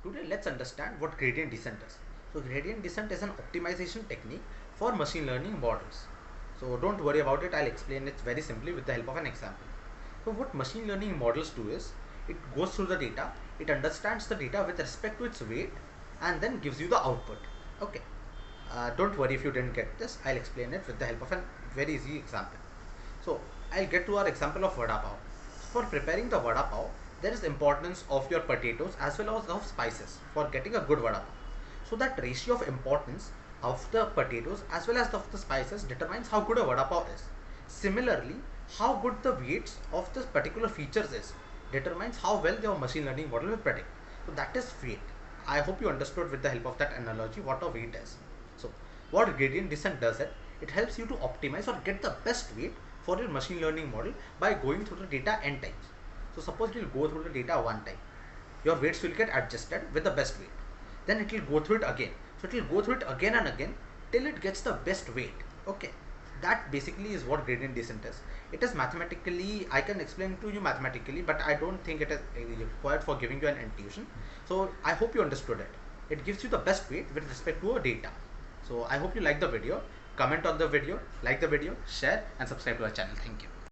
Today let's understand what gradient descent is. So gradient descent is an optimization technique for machine learning models. So don't worry about it, I'll explain it very simply with the help of an example. So what machine learning models do is, it goes through the data, it understands the data with respect to its weight and then gives you the output. Okay. Don't worry if you didn't get this, I'll explain it with the help of a very easy example. So I'll get to our example of vada pav. For preparing the vada pav, there is importance of your potatoes as well as of spices for getting a good vada pav. So that ratio of importance of the potatoes as well as of the spices determines how good a vada pav is. Similarly, how good the weights of this particular features is determines how well your machine learning model will predict. So that is weight. I hope you understood with the help of that analogy what a weight is. So what gradient descent does it helps you to optimize or get the best weight for your machine learning model by going through the data n times. So suppose you will go through the data one time, your weights will get adjusted with the best weight. Then it will go through it again. So it will go through it again and again till it gets the best weight. Okay. That basically is what gradient descent is. It is mathematically, I can explain to you mathematically, but I don't think it is required for giving you an intuition. So I hope you understood it. It gives you the best weight with respect to a data. So I hope you like the video. Comment on the video, like the video, share and subscribe to our channel. Thank you.